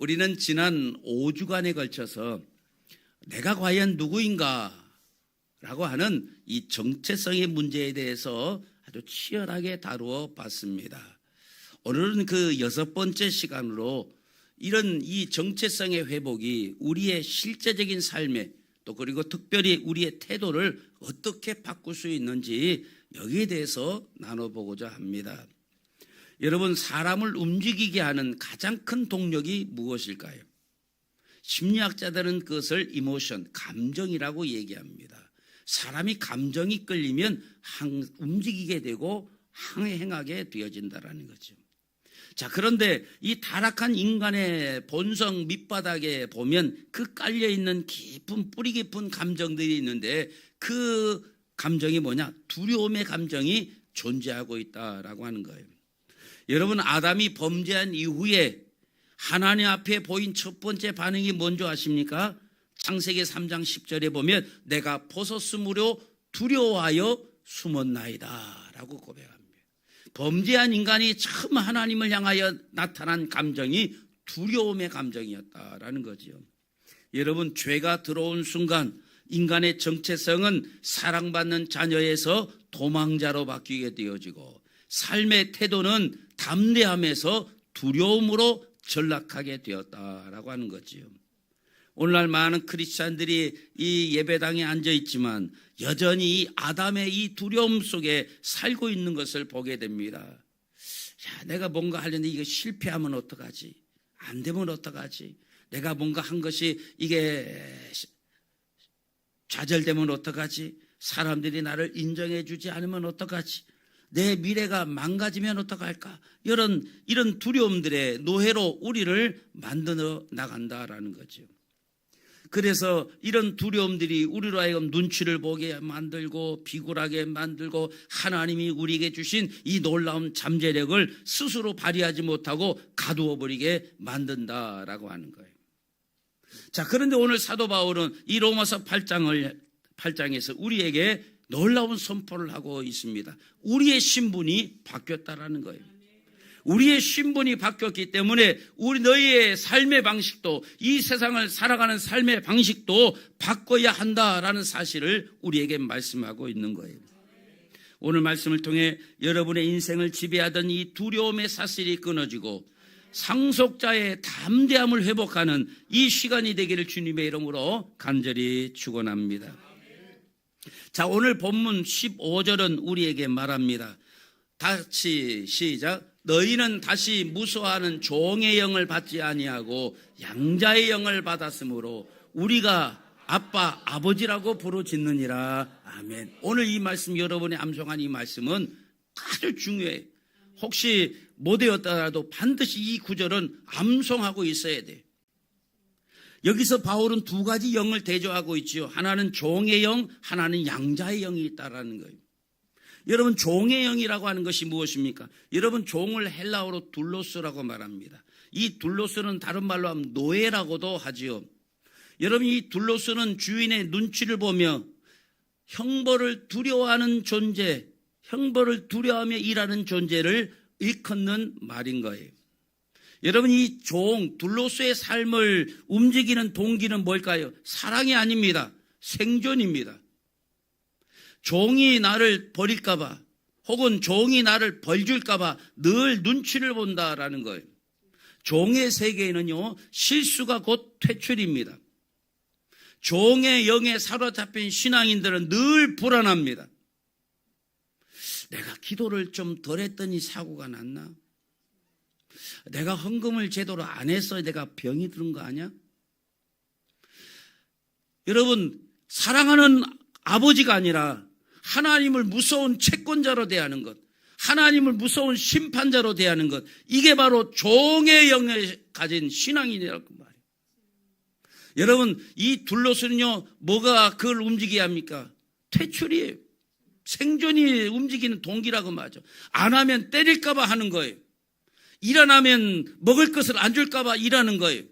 우리는 지난 5주간에 걸쳐서 내가 과연 누구인가 라고 하는 이 정체성의 문제에 대해서 아주 치열하게 다루어 봤습니다. 오늘은 그 6번째 시간으로 이런 이 정체성의 회복이 우리의 실제적인 삶에 또 그리고 특별히 우리의 태도를 어떻게 바꿀 수 있는지 여기에 대해서 나눠보고자 합니다. 여러분, 사람을 움직이게 하는 가장 큰 동력이 무엇일까요? 심리학자들은 그것을 이모션, 감정이라고 얘기합니다. 사람이 감정이 끌리면 움직이게 되고 행하게 되어진다는 거죠. 자, 그런데 이 타락한 인간의 본성 밑바닥에 보면 그 깔려있는 뿌리 깊은 감정들이 있는데 그 감정이 뭐냐? 두려움의 감정이 존재하고 있다라고 하는 거예요. 여러분, 아담이 범죄한 이후에 하나님 앞에 보인 첫 번째 반응이 뭔지 아십니까? 창세기 3장 10절에 보면 내가 벗었으므로 두려워하여 숨었나이다 라고 고백합니다. 범죄한 인간이 처음 하나님을 향하여 나타난 감정이 두려움의 감정이었다라는 거죠. 여러분, 죄가 들어온 순간 인간의 정체성은 사랑받는 자녀에서 도망자로 바뀌게 되어지고 삶의 태도는 담대함에서 두려움으로 전락하게 되었다라고 하는 거지요. 오늘날 많은 크리스찬들이 이 예배당에 앉아 있지만 여전히 이 아담의 이 두려움 속에 살고 있는 것을 보게 됩니다. 야, 내가 뭔가 하려는데 이거 실패하면 어떡하지? 안 되면 어떡하지? 내가 뭔가 한 것이 이게 좌절되면 어떡하지? 사람들이 나를 인정해 주지 않으면 어떡하지? 내 미래가 망가지면 어떡할까? 이런 두려움들의 노예로 우리를 만들어 나간다라는 거죠. 그래서 이런 두려움들이 우리로 하여금 눈치를 보게 만들고 비굴하게 만들고 하나님이 우리에게 주신 이 놀라운 잠재력을 스스로 발휘하지 못하고 가두어 버리게 만든다라고 하는 거예요. 자, 그런데 오늘 사도 바울은 이 로마서 8장에서 우리에게 놀라운 선포를 하고 있습니다. 우리의 신분이 바뀌었다라는 거예요. 우리의 신분이 바뀌었기 때문에 너희의 삶의 방식도, 이 세상을 살아가는 삶의 방식도 바꿔야 한다라는 사실을 우리에게 말씀하고 있는 거예요. 오늘 말씀을 통해 여러분의 인생을 지배하던 이 두려움의 사슬이 끊어지고 상속자의 담대함을 회복하는 이 시간이 되기를 주님의 이름으로 간절히 축원합니다. 자, 오늘 본문 15절은 우리에게 말합니다. 다시 시작. 너희는 다시 무소하는 종의 영을 받지 아니하고 양자의 영을 받았으므로 우리가 아빠, 아버지라고 부르짖느니라. 아멘. 오늘 이 말씀, 여러분이 암송한 이 말씀은 아주 중요해요. 혹시 못 외웠더라도 반드시 이 구절은 암송하고 있어야 돼요. 여기서 바울은 두 가지 영을 대조하고 있지요. 하나는 종의 영, 하나는 양자의 영이 있다라는 거예요. 여러분, 종의 영이라고 하는 것이 무엇입니까? 여러분, 종을 헬라어로 둘로스라고 말합니다. 이 둘로스는 다른 말로 하면 노예라고도 하지요. 여러분, 이 둘로스는 주인의 눈치를 보며 형벌을 두려워하는 존재, 형벌을 두려워하며 일하는 존재를 일컫는 말인 거예요. 여러분, 이 둘로스의 삶을 움직이는 동기는 뭘까요? 사랑이 아닙니다. 생존입니다. 종이 나를 버릴까봐 혹은 종이 나를 벌줄까봐 늘 눈치를 본다라는 거예요. 종의 세계에는요, 실수가 곧 퇴출입니다. 종의 영에 사로잡힌 신앙인들은 늘 불안합니다. 내가 기도를 좀 덜 했더니 사고가 났나? 내가 헌금을 제대로 안 해서 내가 병이 들은 거 아니야? 여러분, 사랑하는 아버지가 아니라 하나님을 무서운 채권자로 대하는 것, 하나님을 무서운 심판자로 대하는 것, 이게 바로 종의 영을 가진 신앙인이라고 말해요. 여러분, 이 둘로스는요, 뭐가 그걸 움직이게 합니까? 퇴출이에요. 생존이 움직이는 동기라고 말하죠. 안 하면 때릴까봐 하는 거예요. 일 안 하면 먹을 것을 안 줄까봐 일하는 거예요.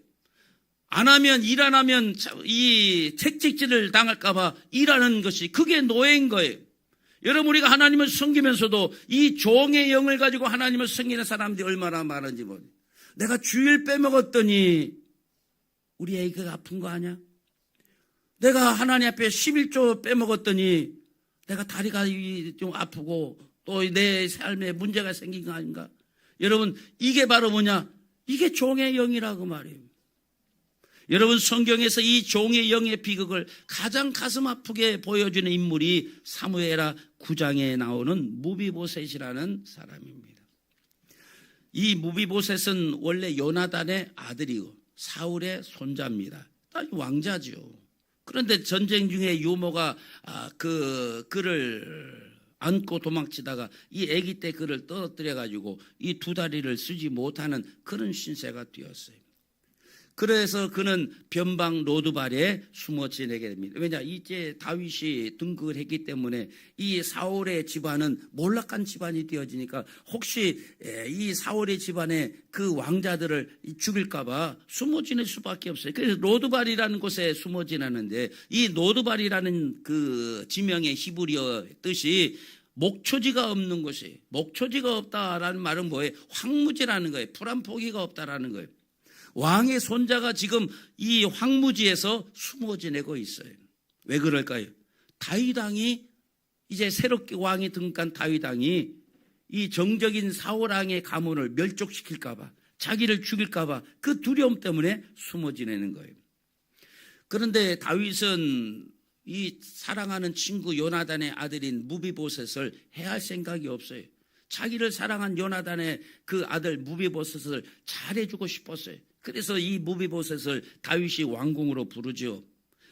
안 하면, 일 안 하면 이 채찍질을 당할까봐 일하는 것이, 그게 노예인 거예요. 여러분, 우리가 하나님을 섬기면서도 이 종의 영을 가지고 하나님을 섬기는 사람들이 얼마나 많은지 모르겠어요. 내가 주일 빼먹었더니 우리 애기가 아픈 거 아니야? 내가 하나님 앞에 11조 빼먹었더니 내가 다리가 좀 아프고 또 내 삶에 문제가 생긴 거 아닌가? 여러분, 이게 바로 뭐냐? 이게 종의 영이라고 말이에요. 여러분, 성경에서 이 종의 영의 비극을 가장 가슴 아프게 보여주는 인물이 사무엘하 9장에 나오는 무비보셋이라는 사람입니다. 이 무비보셋은 원래 요나단의 아들이고 사울의 손자입니다. 왕자죠. 그런데 전쟁 중에 유모가 그를 안고 도망치다가 이 아기 때 그를 떨어뜨려 가지고 이 두 다리를 쓰지 못하는 그런 신세가 되었어요. 그래서 그는 변방 로드발에 숨어 지내게 됩니다. 왜냐, 이제 다윗이 등극을 했기 때문에 이 사울의 집안은 몰락한 집안이 되어지니까 혹시 이 사울의 집안의 그 왕자들을 죽일까 봐 숨어 지낼 수밖에 없어요. 그래서 로드발이라는 곳에 숨어 지내는데, 이 로드발이라는 그 지명의 히브리어 뜻이 목초지가 없는 곳이에요. 목초지가 없다라는 말은 뭐예요? 황무지라는 거예요. 풀 한 포기가 없다라는 거예요. 왕의 손자가 지금 이 황무지에서 숨어 지내고 있어요. 왜 그럴까요? 다윗 왕이 이제 새롭게 왕이 등극한 다윗 왕이 이 정적인 사울 왕의 가문을 멸족시킬까 봐, 자기를 죽일까 봐 그 두려움 때문에 숨어 지내는 거예요. 그런데 다윗은 이 사랑하는 친구 요나단의 아들인 무비보셋을 해할 생각이 없어요. 자기를 사랑한 요나단의 그 아들 무비보셋을 잘해주고 싶었어요. 그래서 이 무비보셋을 다윗이 왕궁으로 부르죠.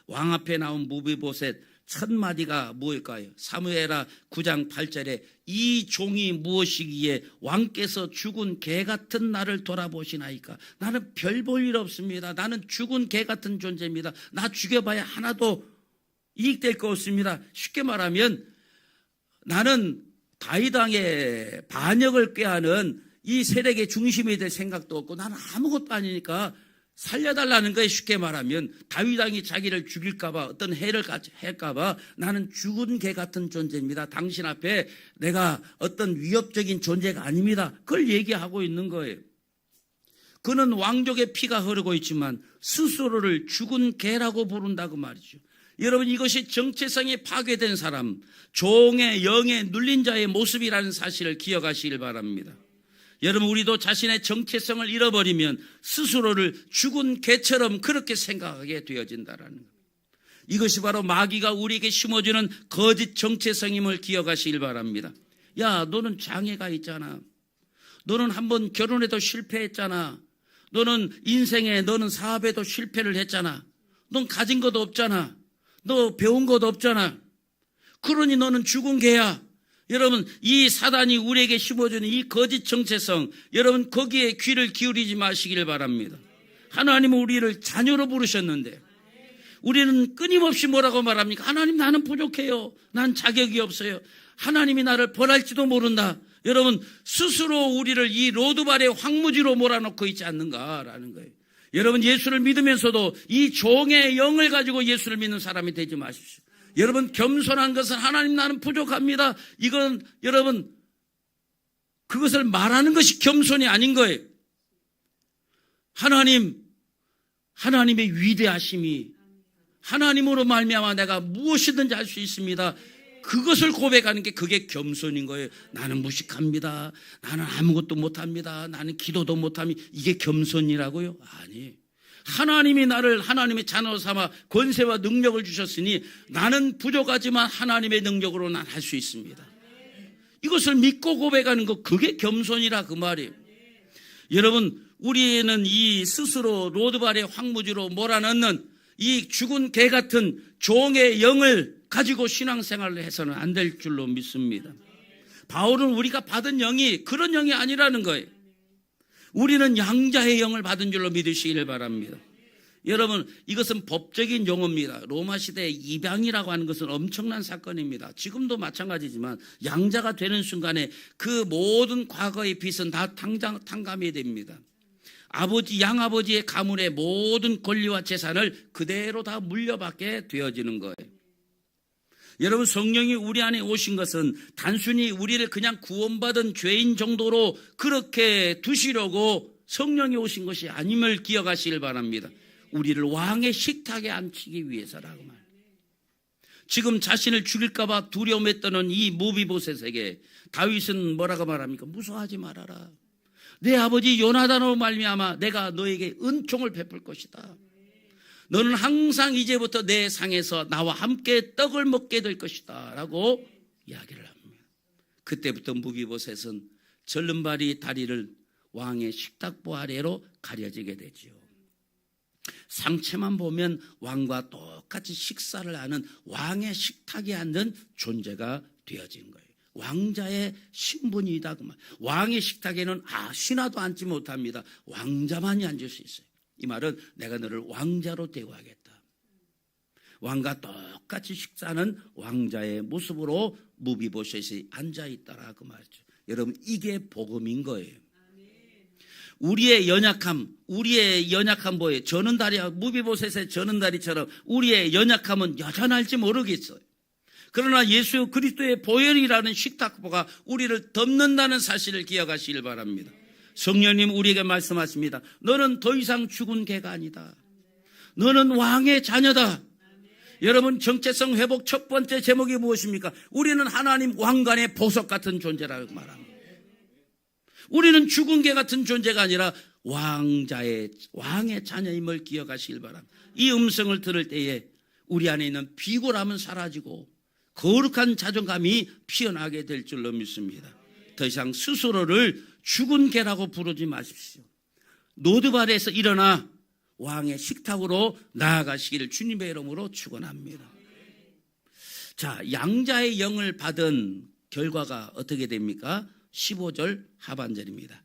왕 앞에 나온 무비보셋 첫 마디가 무엇일까요? 사무엘하 9장 8절에 이 종이 무엇이기에 왕께서 죽은 개 같은 나를 돌아보시나이까? 나는 별 볼 일 없습니다. 나는 죽은 개 같은 존재입니다. 나 죽여봐야 하나도 이익될 거 없습니다. 쉽게 말하면 나는 다윗 왕의 반역을 꾀하는 이 세력의 중심이 될 생각도 없고 나는 아무것도 아니니까 살려달라는 거에, 쉽게 말하면 다윗 왕이 자기를 죽일까 봐, 어떤 해를 할까 봐 나는 죽은 개 같은 존재입니다. 당신 앞에 내가 어떤 위협적인 존재가 아닙니다. 그걸 얘기하고 있는 거예요. 그는 왕족의 피가 흐르고 있지만 스스로를 죽은 개라고 부른다고 말이죠. 여러분, 이것이 정체성이 파괴된 사람, 종의 영에 눌린 자의 모습이라는 사실을 기억하시길 바랍니다. 여러분, 우리도 자신의 정체성을 잃어버리면 스스로를 죽은 개처럼 그렇게 생각하게 되어진다라는 것. 이것이 바로 마귀가 우리에게 심어주는 거짓 정체성임을 기억하시길 바랍니다. 야, 너는 장애가 있잖아. 너는 한번 결혼해도 실패했잖아. 너는 인생에, 너는 사업에도 실패를 했잖아. 넌 가진 것도 없잖아. 너 배운 것도 없잖아. 그러니 너는 죽은 개야. 여러분, 이 사단이 우리에게 심어주는 이 거짓 정체성, 여러분 거기에 귀를 기울이지 마시길 바랍니다. 하나님은 우리를 자녀로 부르셨는데 우리는 끊임없이 뭐라고 말합니까? 하나님, 나는 부족해요. 난 자격이 없어요. 하나님이 나를 벌할지도 모른다. 여러분, 스스로 우리를 이 로드발의 황무지로 몰아넣고 있지 않는가라는 거예요. 여러분, 예수를 믿으면서도 이 종의 영을 가지고 예수를 믿는 사람이 되지 마십시오. 여러분, 겸손한 것은 하나님, 나는 부족합니다. 이건 여러분, 그것을 말하는 것이 겸손이 아닌 거예요. 하나님의 위대하심이, 하나님으로 말미암아 내가 무엇이든지 할 수 있습니다. 그것을 고백하는 게 그게 겸손인 거예요. 나는 무식합니다. 나는 아무것도 못합니다. 나는 기도도 못합니다. 이게 겸손이라고요? 아니, 하나님이 나를 하나님의 자녀 삼아 권세와 능력을 주셨으니 나는 부족하지만 하나님의 능력으로 난 할 수 있습니다. 이것을 믿고 고백하는 것, 그게 겸손이라 그 말이에요. 여러분, 우리는 이 스스로 로드발의 황무지로 몰아넣는 이 죽은 개 같은 종의 영을 가지고 신앙생활을 해서는 안 될 줄로 믿습니다. 바울은 우리가 받은 영이 그런 영이 아니라는 거예요. 우리는 양자의 영을 받은 줄로 믿으시기를 바랍니다. 여러분, 이것은 법적인 용어입니다. 로마 시대의 입양이라고 하는 것은 엄청난 사건입니다. 지금도 마찬가지지만 양자가 되는 순간에 그 모든 과거의 빚은 다 탕감이 됩니다. 양아버지의 가문의 모든 권리와 재산을 그대로 다 물려받게 되어지는 거예요. 여러분, 성령이 우리 안에 오신 것은 단순히 우리를 그냥 구원받은 죄인 정도로 그렇게 두시려고 성령이 오신 것이 아님을 기억하시길 바랍니다. 우리를 왕의 식탁에 앉히기 위해서라고 말. 지금 자신을 죽일까 봐 두려움에 떠는 이 무비보셋에게 다윗은 뭐라고 말합니까? 무서워하지 말아라. 내 아버지 요나단으로 말미암아 내가 너에게 은총을 베풀 것이다. 너는 항상 이제부터 내 상에서 나와 함께 떡을 먹게 될 것이다 라고 이야기를 합니다. 그때부터 무비보셋은 절름발이 다리를 왕의 식탁보 아래로 가려지게 되지요. 상체만 보면 왕과 똑같이 식사를 하는 왕의 식탁에 앉는 존재가 되어진 거예요. 왕자의 신분이다 그 말. 왕의 식탁에는 신하도 앉지 못합니다. 왕자만이 앉을 수 있어요. 이 말은 내가 너를 왕자로 대우하겠다. 왕과 똑같이 식사하는 왕자의 모습으로 무비보셋이 앉아있다라 그 말이죠. 여러분 이게 복음인 거예요. 우리의 연약함 뭐예요? 저는 다리, 무비보셋의 저는 다리처럼 우리의 연약함은 여전할지 모르겠어요. 그러나 예수 그리스도의 보혈이라는 식탁보가 우리를 덮는다는 사실을 기억하시길 바랍니다. 성령님 우리에게 말씀하십니다. 너는 더 이상 죽은 개가 아니다. 너는 왕의 자녀다. 여러분 정체성 회복 첫 번째 제목이 무엇입니까? 우리는 하나님 왕관의 보석 같은 존재라고 말합니다. 우리는 죽은 개 같은 존재가 아니라 왕의 자녀임을 기억하시길 바랍니다. 이 음성을 들을 때에 우리 안에 있는 비굴함은 사라지고 거룩한 자존감이 피어나게 될 줄로 믿습니다. 더 이상 스스로를 죽은 개라고 부르지 마십시오. 노드발에서 일어나 왕의 식탁으로 나아가시기를 주님의 이름으로 축원합니다. 자, 양자의 영을 받은 결과가 어떻게 됩니까? 15절 하반절입니다.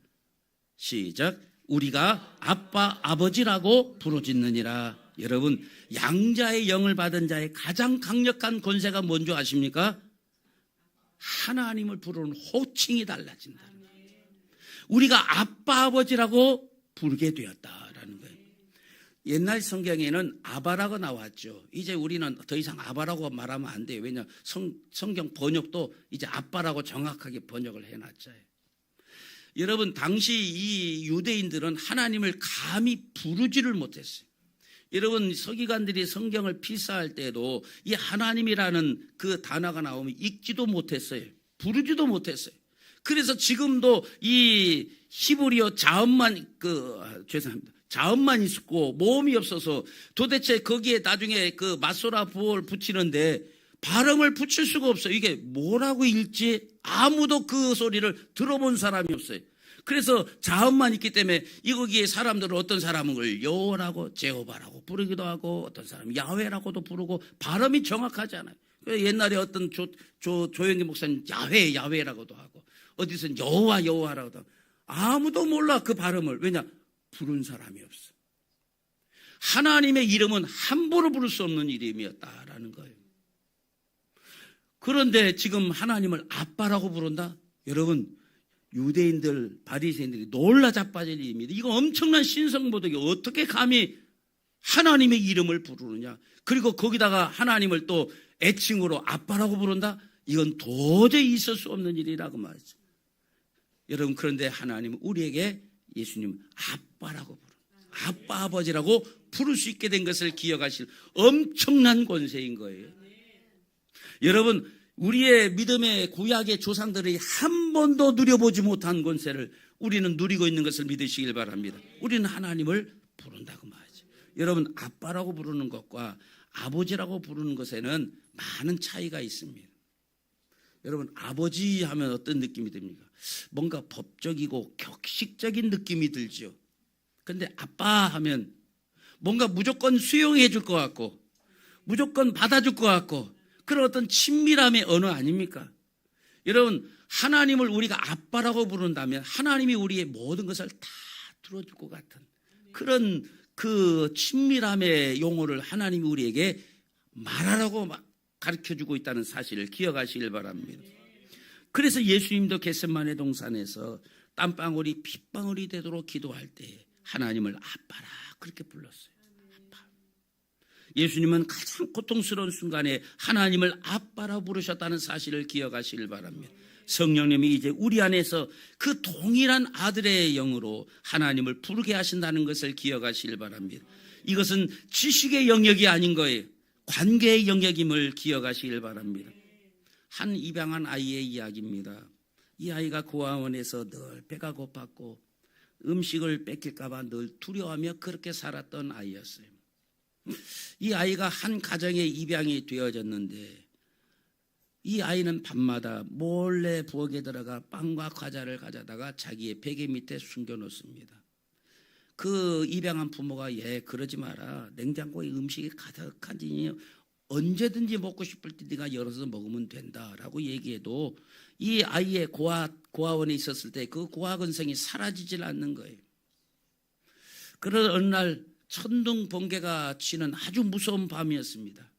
시작. 우리가 아빠 아버지라고 부르짖느니라. 여러분 양자의 영을 받은 자의 가장 강력한 권세가 뭔지 아십니까? 하나님을 부르는 호칭이 달라진다. 우리가 아빠 아버지라고 부르게 되었다라는 거예요. 옛날 성경에는 아바라고 나왔죠. 이제 우리는 더 이상 아바라고 말하면 안 돼요. 왜냐하면 성경 번역도 이제 아빠라고 정확하게 번역을 해놨잖아요. 여러분 당시 이 유대인들은 하나님을 감히 부르지를 못했어요. 여러분 서기관들이 성경을 필사할 때도 이 하나님이라는 그 단어가 나오면 읽지도 못했어요. 부르지도 못했어요. 그래서 지금도 이 히브리어 자음만 있었고 모음이 없어서 도대체 거기에 나중에 그 마소라 부호를 붙이는데 발음을 붙일 수가 없어요. 이게 뭐라고 읽지 아무도 그 소리를 들어본 사람이 없어요. 그래서 자음만 있기 때문에 거기에 사람들은 어떤 사람을 여호라고 제호바라고 부르기도 하고 어떤 사람은 야훼라고도 부르고 발음이 정확하지 않아요. 옛날에 어떤 조영기 목사님 야훼라고도 하고 어디서는 여호와라고도 하고 아무도 몰라 그 발음을. 왜냐? 부른 사람이 없어. 하나님의 이름은 함부로 부를 수 없는 이름이었다라는 거예요. 그런데 지금 하나님을 아빠라고 부른다? 여러분 유대인들 바리새인들이 놀라 자빠질 일입니다. 이거 엄청난 신성모독이 어떻게 감히 하나님의 이름을 부르느냐. 그리고 거기다가 하나님을 또 애칭으로 아빠라고 부른다? 이건 도저히 있을 수 없는 일이라고 말이죠. 여러분 그런데 하나님은 우리에게 예수님 아빠라고 아빠 아버지라고 부를 수 있게 된 것을 기억하실 엄청난 권세인 거예요. 여러분 우리의 믿음의 구약의 조상들이 한 번도 누려보지 못한 권세를 우리는 누리고 있는 것을 믿으시길 바랍니다. 우리는 하나님을 부른다고 말이죠. 여러분 아빠라고 부르는 것과 아버지라고 부르는 것에는 많은 차이가 있습니다. 여러분 아버지 하면 어떤 느낌이 듭니까? 뭔가 법적이고 격식적인 느낌이 들죠. 그런데 아빠 하면 뭔가 무조건 수용해 줄 것 같고 무조건 받아줄 것 같고 그런 어떤 친밀함의 언어 아닙니까? 여러분 하나님을 우리가 아빠라고 부른다면 하나님이 우리의 모든 것을 다 들어줄 것 같은 그런 그 친밀함의 용어를 하나님이 우리에게 말하라고 가르쳐주고 있다는 사실을 기억하시길 바랍니다. 그래서 예수님도 겟세마네 동산에서 땀방울이 핏방울이 되도록 기도할 때 하나님을 아빠라 그렇게 불렀어요. 아빠. 예수님은 가장 고통스러운 순간에 하나님을 아빠라 부르셨다는 사실을 기억하시길 바랍니다. 성령님이 이제 우리 안에서 그 동일한 아들의 영으로 하나님을 부르게 하신다는 것을 기억하시길 바랍니다. 이것은 지식의 영역이 아닌 거예요. 관계의 영역임을 기억하시길 바랍니다. 한 입양한 아이의 이야기입니다. 이 아이가 고아원에서 늘 배가 고팠고 음식을 뺏길까 봐 늘 두려워하며 그렇게 살았던 아이였어요. 이 아이가 한 가정에 입양이 되어졌는데 이 아이는 밤마다 몰래 부엌에 들어가 빵과 과자를 가져다가 자기의 베개 밑에 숨겨놓습니다. 그 입양한 부모가 그러지 마라. 냉장고에 음식이 가득하니 언제든지 먹고 싶을 때 네가 열어서 먹으면 된다라고 얘기해도 이 아이의 고아원에 있었을 때 그 고아 근성이 사라지질 않는 거예요. 그런 어느 날 천둥 번개가 치는 아주 무서운 밤이었습니다.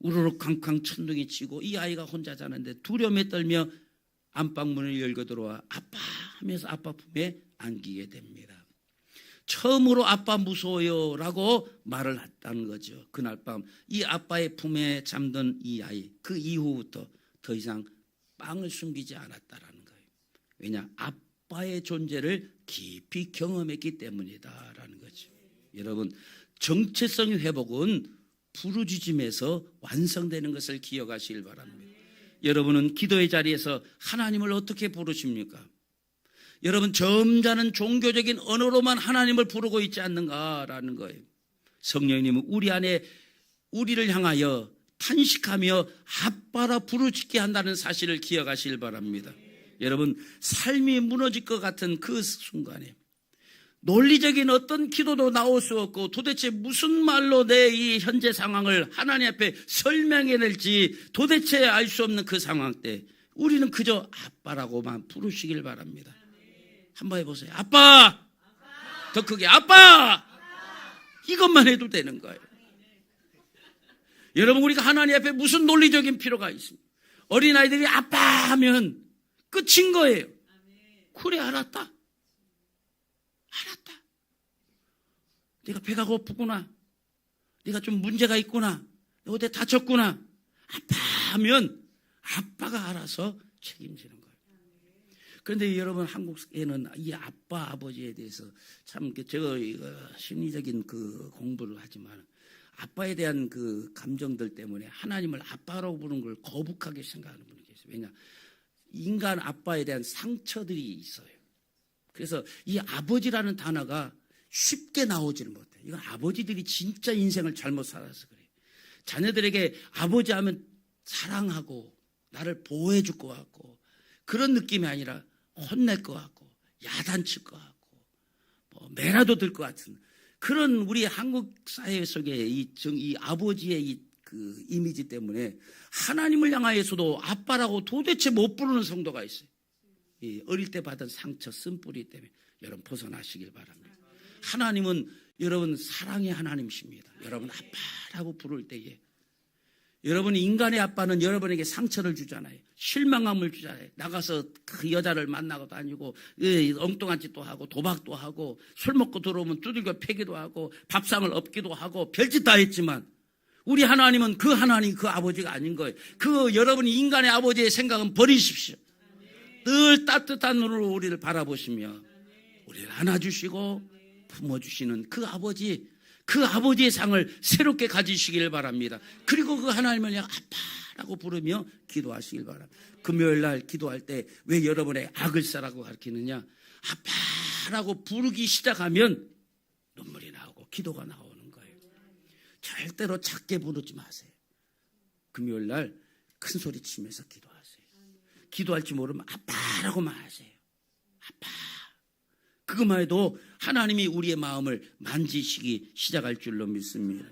우르르 쾅쾅 천둥이 치고 이 아이가 혼자 자는데 두려움에 떨며 안방문을 열고 들어와 아빠 하면서 아빠 품에 안기게 됩니다. 처음으로 아빠 무서워요 라고 말을 했다는 거죠. 그날 밤 이 아빠의 품에 잠든 이 아이, 그 이후부터 더 이상 빵을 숨기지 않았다라는 거예요. 왜냐? 아빠의 존재를 깊이 경험했기 때문이다라는 거죠. 여러분, 정체성 회복은 부르짖음에서 완성되는 것을 기억하시길 바랍니다. 여러분은 기도의 자리에서 하나님을 어떻게 부르십니까? 여러분, 점잖은 종교적인 언어로만 하나님을 부르고 있지 않는가라는 거예요. 성령님은 우리 안에 우리를 향하여 탄식하며 아빠라 부르짖게 한다는 사실을 기억하시길 바랍니다. 여러분, 삶이 무너질 것 같은 그 순간에 논리적인 어떤 기도도 나올 수 없고 도대체 무슨 말로 내 이 현재 상황을 하나님 앞에 설명해낼지 도대체 알 수 없는 그 상황 때 우리는 그저 아빠라고만 부르시길 바랍니다. 한번 해보세요. 아빠! 더 크게 아빠! 이것만 해도 되는 거예요. 여러분, 우리가 하나님 앞에 무슨 논리적인 필요가 있습니까? 어린아이들이 아빠 하면 끝인 거예요. 그래, 알았다. 네가 배가 고프구나. 네가 좀 문제가 있구나. 어디 다쳤구나. 아빠 하면 아빠가 알아서 책임지는 거예요. 그런데 여러분, 한국에는 이 아빠, 아버지에 대해서 참 제가 심리적인 그 공부를 하지만 아빠에 대한 그 감정들 때문에 하나님을 아빠라고 부르는 걸 거북하게 생각하는 분이 계세요. 왜냐? 인간 아빠에 대한 상처들이 있어요. 그래서 이 아버지라는 단어가 쉽게 나오지를 못해요. 이건 아버지들이 진짜 인생을 잘못 살아서 그래요. 자녀들에게 아버지 하면 사랑하고 나를 보호해 줄 것 같고 그런 느낌이 아니라 혼낼 것 같고 야단칠 것 같고 뭐 매라도 들 것 같은 그런 우리 한국 사회 속에 이 아버지의 그 이미지 때문에 하나님을 향하여서도 아빠라고 도대체 못 부르는 성도가 있어요. 이 어릴 때 받은 상처 쓴뿌리 때문에 여러분 벗어나시길 바랍니다. 하나님은 여러분 사랑의 하나님이십니다. 여러분 아빠라고 부를 때에 여러분 인간의 아빠는 여러분에게 상처를 주잖아요. 실망감을 주잖아요. 나가서 그 여자를 만나고 다니고 엉뚱한 짓도 하고 도박도 하고 술 먹고 들어오면 두들겨 패기도 하고 밥상을 엎기도 하고 별짓 다 했지만 우리 하나님은 그 하나님 그 아버지가 아닌 거예요. 그 여러분이 인간의 아버지의 생각은 버리십시오. 늘 따뜻한 눈으로 우리를 바라보시며 우리를 안아주시고 품어주시는 그 아버지의 상을 새롭게 가지시길 바랍니다. 그리고 그 하나님을 그냥 아빠라고 부르며 기도하시길 바랍니다. 금요일 날 기도할 때 왜 여러분의 악을 싸라고 가르치느냐? 아빠라고 부르기 시작하면 눈물이 나오고 기도가 나오는 거예요. 절대로 작게 부르지 마세요. 금요일 날 큰 소리 치면서 기도하세요. 기도할지 모르면 아빠라고만 하세요. 아빠. 그것만 해도 하나님이 우리의 마음을 만지시기 시작할 줄로 믿습니다.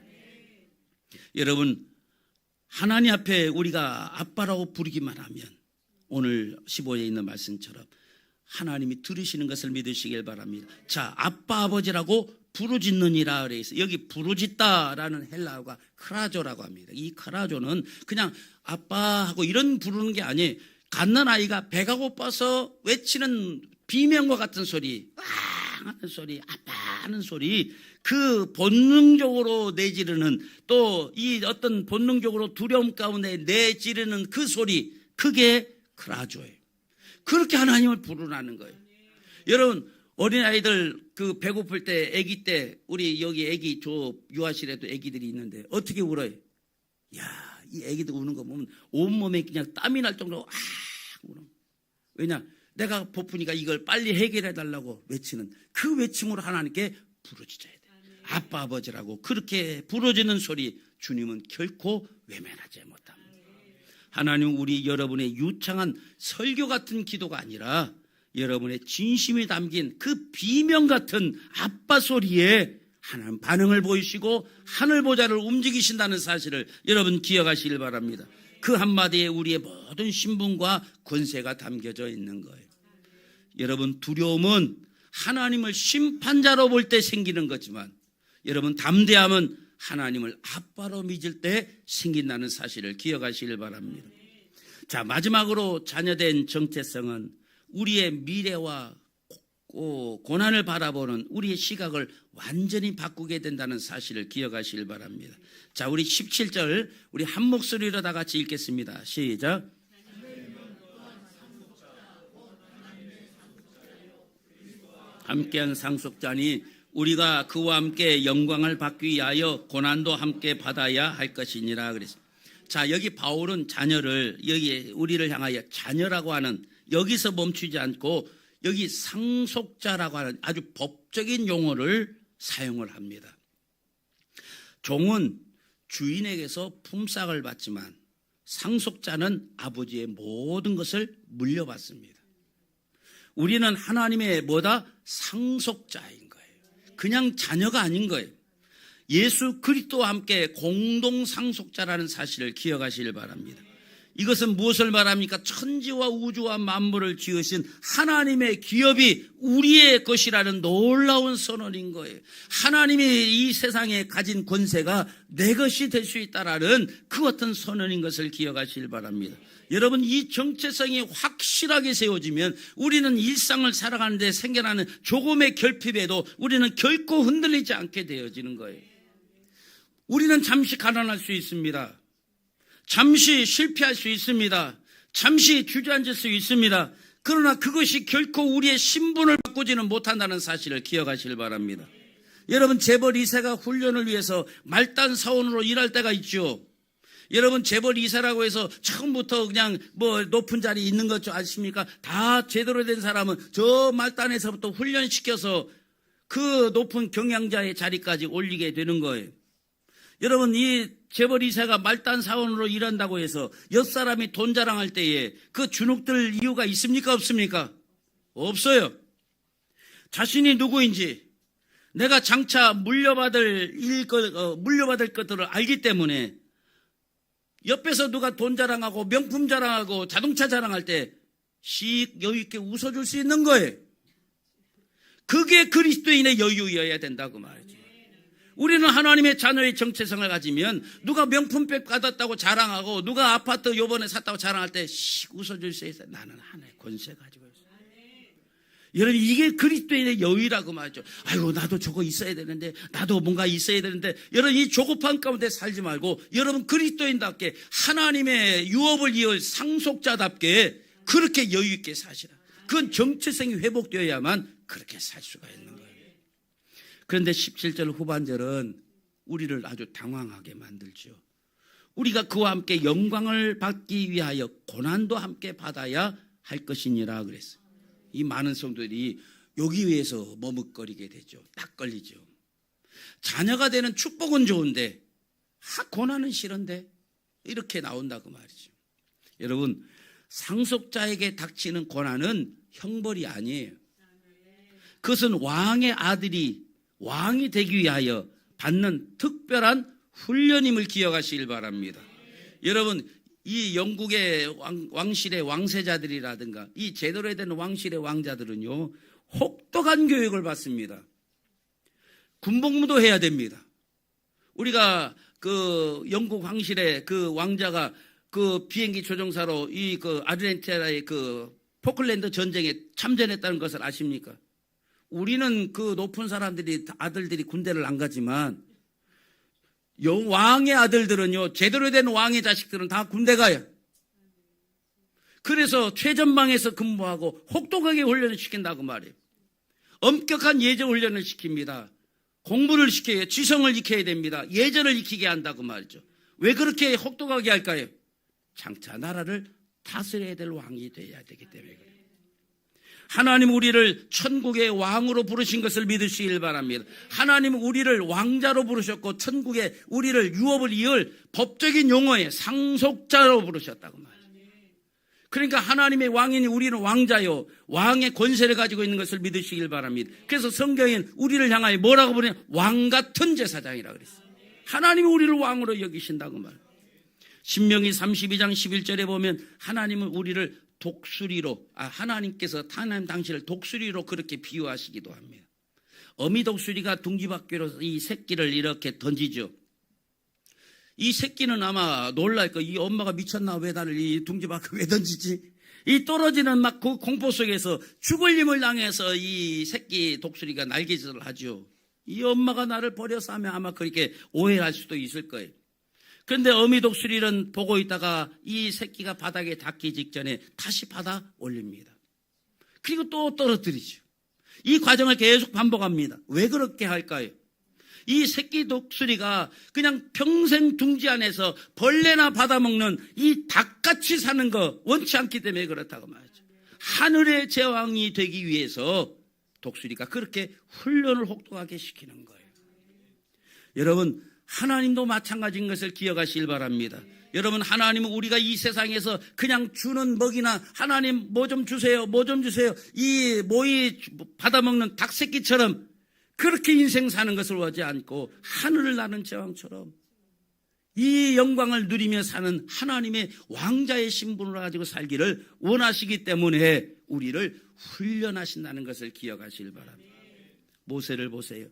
여러분, 하나님 앞에 우리가 아빠라고 부르기만 하면 오늘 15에 있는 말씀처럼 하나님이 들으시는 것을 믿으시길 바랍니다. 자, 아빠 아버지라고 부르짖느니라 그래서 여기 부르짖다라는 헬라어가 크라조라고 합니다. 이 크라조는 그냥 아빠하고 이런 부르는 게 아니에요. 갓난 아이가 배가 고파서 외치는 비명과 같은 소리, 하는 소리, 아빠 하는 소리, 그 본능적으로 내지르는 또 이 어떤 본능적으로 두려움 가운데 내지르는 그 소리, 그게 크라조예요. 그렇게 하나님을 부르라는 거예요. 여러분, 어린아이들 그 배고플 때, 아기 때, 우리 여기 아기 저 유아실에도 아기들이 있는데 어떻게 울어요? 야, 이 아기들 우는 거 보면 온몸에 그냥 땀이 날 정도로 울어. 왜냐? 내가 고프니까 이걸 빨리 해결해 달라고 외치는 그 외침으로 하나님께 부르짖어야 돼. 아빠 아버지라고 그렇게 부르짖는 소리 주님은 결코 외면하지 못합니다. 하나님, 우리 여러분의 유창한 설교 같은 기도가 아니라 여러분의 진심이 담긴 그 비명 같은 아빠 소리에 하나님 반응을 보이시고 하늘 보좌를 움직이신다는 사실을 여러분 기억하시길 바랍니다. 그 한마디에 우리의 모든 신분과 권세가 담겨져 있는 거예요. 여러분, 두려움은 하나님을 심판자로 볼 때 생기는 거지만 여러분, 담대함은 하나님을 아빠로 믿을 때 생긴다는 사실을 기억하시길 바랍니다. 자, 마지막으로 자녀된 정체성은 우리의 미래와 고난을 바라보는 우리의 시각을 완전히 바꾸게 된다는 사실을 기억하시길 바랍니다. 자, 우리 17절 우리 한 목소리로 다 같이 읽겠습니다. 시작. 함께한 상속자니 우리가 그와 함께 영광을 받기 위하여 고난도 함께 받아야 할 것이니라 그랬습니다. 자, 여기 바울은 자녀를, 여기 우리를 향하여 자녀라고 하는, 여기서 멈추지 않고 여기 상속자라고 하는 아주 법적인 용어를 사용을 합니다. 종은 주인에게서 품삯을 받지만 상속자는 아버지의 모든 것을 물려받습니다. 우리는 하나님의 뭐다? 상속자인 거예요. 그냥 자녀가 아닌 거예요. 예수 그리스도와 함께 공동 상속자라는 사실을 기억하시길 바랍니다. 이것은 무엇을 말합니까? 천지와 우주와 만물을 지으신 하나님의 기업이 우리의 것이라는 놀라운 선언인 거예요. 하나님이 이 세상에 가진 권세가 내 것이 될 수 있다라는 그 같은 선언인 것을 기억하시길 바랍니다. 여러분, 이 정체성이 확실하게 세워지면 우리는 일상을 살아가는데 생겨나는 조금의 결핍에도 우리는 결코 흔들리지 않게 되어지는 거예요. 우리는 잠시 가난할 수 있습니다. 잠시 실패할 수 있습니다. 잠시 주저앉을 수 있습니다. 그러나 그것이 결코 우리의 신분을 바꾸지는 못한다는 사실을 기억하시길 바랍니다. 여러분, 재벌 2세가 훈련을 위해서 말단 사원으로 일할 때가 있죠. 여러분, 재벌 2세라고 해서 처음부터 그냥 뭐 높은 자리에 있는 것 아십니까? 다 제대로 된 사람은 저 말단에서부터 훈련시켜서 그 높은 경영자의 자리까지 올리게 되는 거예요. 여러분, 이 재벌 2세가 말단 사원으로 일한다고 해서 옆 사람이 돈 자랑할 때에 그 주눅들 이유가 있습니까? 없습니까? 없어요. 자신이 누구인지, 내가 장차 물려받을 것들을 알기 때문에 옆에서 누가 돈 자랑하고 명품 자랑하고 자동차 자랑할 때 씩 여유 있게 웃어줄 수 있는 거예요. 그게 그리스도인의 여유여야 된다고 말이죠. 우리는 하나님의 자녀의 정체성을 가지면 누가 명품백 받았다고 자랑하고 누가 아파트 요번에 샀다고 자랑할 때 씩 웃어줄 수 있어요. 나는 하나의 권세 가지고 있어요. 여러분, 이게 그리스도인의 여유라고 말이죠. 아이고, 나도 저거 있어야 되는데, 나도 뭔가 있어야 되는데, 여러분, 이 조급한 가운데 살지 말고 여러분 그리스도인답게 하나님의 유업을 이을 상속자답게 그렇게 여유 있게 사시라. 그건 정체성이 회복되어야만 그렇게 살 수가 있는 거예요. 그런데 17절 후반절은 우리를 아주 당황하게 만들죠. 우리가 그와 함께 영광을 받기 위하여 고난도 함께 받아야 할 것이니라 그랬어요. 이 많은 성도들이 여기 위해서 머뭇거리게 되죠. 딱 걸리죠. 자녀가 되는 축복은 좋은데 고난은 싫은데 이렇게 나온다고 말이죠. 여러분, 상속자에게 닥치는 고난은 형벌이 아니에요. 그것은 왕의 아들이 왕이 되기 위하여 받는 특별한 훈련임을 기억하시길 바랍니다. 여러분, 이 영국의 왕실의 왕세자들이라든가 이 제대로 된 왕실의 왕자들은요, 혹독한 교육을 받습니다. 군복무도 해야 됩니다. 우리가 그 영국 왕실의 그 왕자가 그 비행기 조종사로 이 그 아르헨티나의 그 포클랜드 전쟁에 참전했다는 것을 아십니까? 우리는 그 높은 사람들이 아들들이 군대를 안 가지만 왕의 아들들은요, 제대로 된 왕의 자식들은 다 군대 가요. 그래서 최전방에서 근무하고 혹독하게 훈련을 시킨다고 말해요. 엄격한 예전 훈련을 시킵니다. 공부를 시켜요. 지성을 익혀야 됩니다. 예전을 익히게 한다고 말이죠. 왜 그렇게 혹독하게 할까요? 장차 나라를 다스려야 될 왕이 되어야 되기 때문에 그래요. 하나님 우리를 천국의 왕으로 부르신 것을 믿으시길 바랍니다. 하나님 우리를 왕자로 부르셨고 천국에 우리를 유업을 이을 법적인 용어의 상속자로 부르셨다고 말이죠. 그러니까 하나님의 왕이니 우리는 왕자요, 왕의 권세를 가지고 있는 것을 믿으시길 바랍니다. 그래서 성경엔 우리를 향하여 뭐라고 부르냐? 왕같은 제사장이라고 그랬어요. 하나님이 우리를 왕으로 여기신다고 말해요. 신명기 32장 11절에 보면 하나님은 우리를 독수리로, 하나님께서 하나님 당신을 독수리로 그렇게 비유하시기도 합니다. 어미 독수리가 둥지밖으로 이 새끼를 이렇게 던지죠. 이 새끼는 아마 놀랄 거예요. 이 엄마가 미쳤나? 왜 나를 이 둥지밖으로 왜 던지지? 이 떨어지는 막 그 공포 속에서 죽을 힘을 당해서 이 새끼 독수리가 날개짓을 하죠. 이 엄마가 나를 버려서 하면 아마 그렇게 오해할 수도 있을 거예요. 그런데 어미 독수리는 보고 있다가 이 새끼가 바닥에 닿기 직전에 다시 받아 올립니다. 그리고 또 떨어뜨리죠. 이 과정을 계속 반복합니다. 왜 그렇게 할까요? 이 새끼 독수리가 그냥 평생 둥지 안에서 벌레나 받아먹는 이 닭같이 사는 거 원치 않기 때문에 그렇다고 말이죠. 하늘의 제왕이 되기 위해서 독수리가 그렇게 훈련을 혹독하게 시키는 거예요. 여러분, 하나님도 마찬가지인 것을 기억하시길 바랍니다. 여러분, 하나님은 우리가 이 세상에서 그냥 주는 먹이나 하나님 뭐 좀 주세요, 뭐 좀 주세요, 이 모이 받아먹는 닭새끼처럼 그렇게 인생 사는 것을 원하지 않고 하늘을 나는 제왕처럼 이 영광을 누리며 사는 하나님의 왕자의 신분을 가지고 살기를 원하시기 때문에 우리를 훈련하신다는 것을 기억하시길 바랍니다. 모세를 보세요.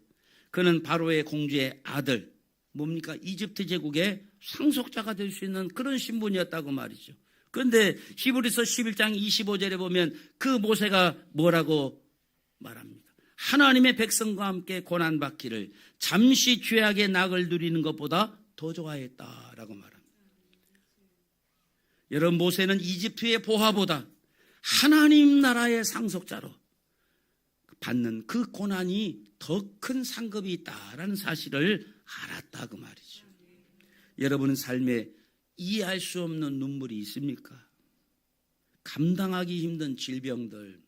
그는 바로의 공주의 아들, 뭡니까? 이집트 제국의 상속자가 될 수 있는 그런 신분이었다고 말이죠. 그런데 히브리서 11장 25절에 보면 그 모세가 뭐라고 말합니다. 하나님의 백성과 함께 고난받기를 잠시 죄악의 낙을 누리는 것보다 더 좋아했다라고 말합니다. 여러분, 모세는 이집트의 보화보다 하나님 나라의 상속자로 받는 그 고난이 더 큰 상급이 있다라는 사실을 알았다 그 말이죠. 여러분은 삶에 이해할 수 없는 눈물이 있습니까? 감당하기 힘든 질병들,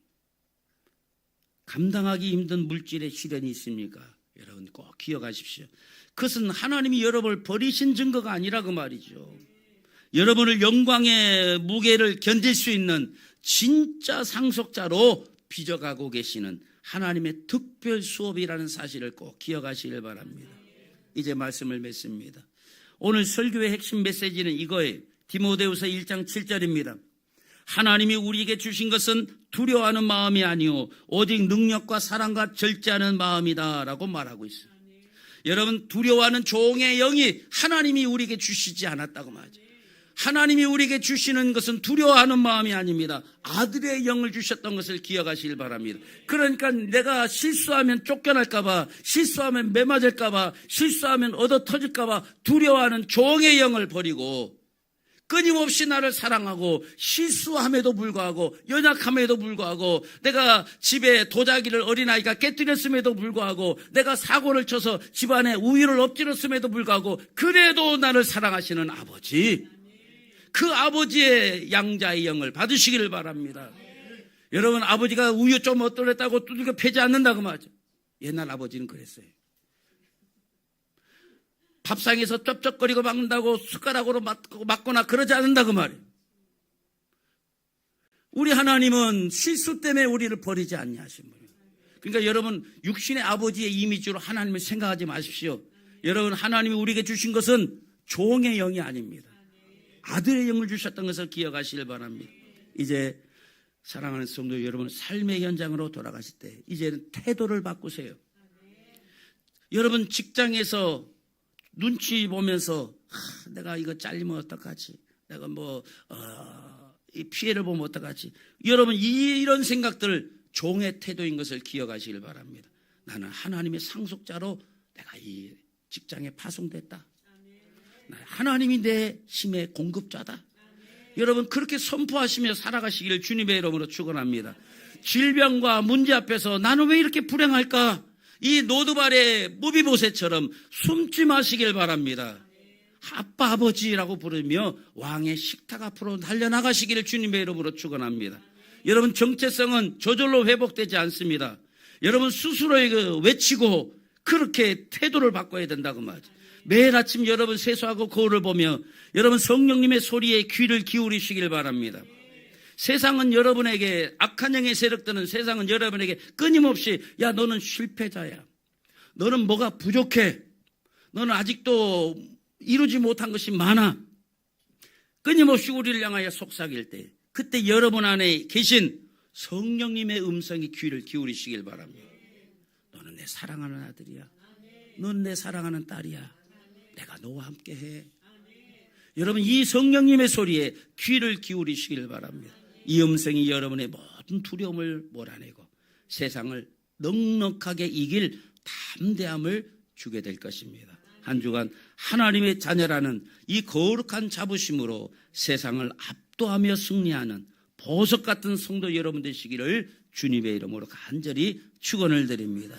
감당하기 힘든 물질의 시련이 있습니까? 여러분 꼭 기억하십시오. 그것은 하나님이 여러분을 버리신 증거가 아니라 그 말이죠. 여러분을 영광의 무게를 견딜 수 있는 진짜 상속자로 빚어가고 계시는 하나님의 특별 수업이라는 사실을 꼭 기억하시길 바랍니다. 이제 말씀을 맺습니다. 오늘 설교의 핵심 메시지는 이거예요. 디모데후서 1장 7절입니다. 하나님이 우리에게 주신 것은 두려워하는 마음이 아니오 오직 능력과 사랑과 절제하는 마음이다라고 말하고 있어요. 여러분, 두려워하는 종의 영이 하나님이 우리에게 주시지 않았다고 말하죠. 하나님이 우리에게 주시는 것은 두려워하는 마음이 아닙니다. 아들의 영을 주셨던 것을 기억하시길 바랍니다. 그러니까 내가 실수하면 쫓겨날까 봐, 실수하면 매맞을까 봐, 실수하면 얻어 터질까 봐 두려워하는 종의 영을 버리고 끊임없이 나를 사랑하고 실수함에도 불구하고 연약함에도 불구하고 내가 집에 도자기를 어린아이가 깨뜨렸음에도 불구하고 내가 사고를 쳐서 집안에 우유를 엎질렀음에도 불구하고 그래도 나를 사랑하시는 아버지, 그 아버지의 양자의 영을 받으시기를 바랍니다. 여러분, 아버지가 우유 좀 어떠랬다고 두들겨 패지 않는다고 말이죠. 옛날 아버지는 그랬어요. 밥상에서 쩝쩝거리고 막는다고 숟가락으로 맞거나 그러지 않는다고 말이에요. 우리 하나님은 실수 때문에 우리를 버리지 않냐 하신 분이에요. 그러니까 여러분, 육신의 아버지의 이미지로 하나님을 생각하지 마십시오. 여러분, 하나님이 우리에게 주신 것은 종의 영이 아닙니다. 아들의 영을 주셨던 것을 기억하시길 바랍니다. 이제 사랑하는 성도 여러분, 삶의 현장으로 돌아가실 때 이제는 태도를 바꾸세요. 여러분, 직장에서 눈치 보면서 내가 이거 잘리면 어떡하지? 내가 이 피해를 보면 어떡하지? 여러분, 이런 생각들 종의 태도인 것을 기억하시길 바랍니다. 나는 하나님의 상속자로 내가 이 직장에 파송됐다. 하나님이 내 힘의 공급자다. 여러분 그렇게 선포하시며 살아가시기를 주님의 이름으로 축원합니다. 질병과 문제 앞에서 나는 왜 이렇게 불행할까? 이 노드발의 무비보셋처럼 숨지 마시길 바랍니다. 아빠 아버지라고 부르며 왕의 식탁 앞으로 달려나가시기를 주님의 이름으로 축원합니다. 여러분 정체성은 저절로 회복되지 않습니다. 여러분 스스로 외치고 그렇게 태도를 바꿔야 된다고 말이죠. 매일 아침 여러분 세수하고 거울을 보며 여러분 성령님의 소리에 귀를 기울이시길 바랍니다. 세상은 여러분에게 악한 영의 세력들은 세상은 여러분에게 끊임없이 야 너는 실패자야. 너는 뭐가 부족해. 너는 아직도 이루지 못한 것이 많아. 끊임없이 우리를 향하여 속삭일 때 그때 여러분 안에 계신 성령님의 음성이 귀를 기울이시길 바랍니다. 너는 내 사랑하는 아들이야. 넌 내 사랑하는 딸이야. 내가 너와 함께해. 여러분 이 성령님의 소리에 귀를 기울이시길 바랍니다. 이 음성이 여러분의 모든 두려움을 몰아내고 세상을 넉넉하게 이길 담대함을 주게 될 것입니다. 한 주간 하나님의 자녀라는 이 거룩한 자부심으로 세상을 압도하며 승리하는 보석 같은 성도 여러분 되시기를 주님의 이름으로 간절히 축원을 드립니다.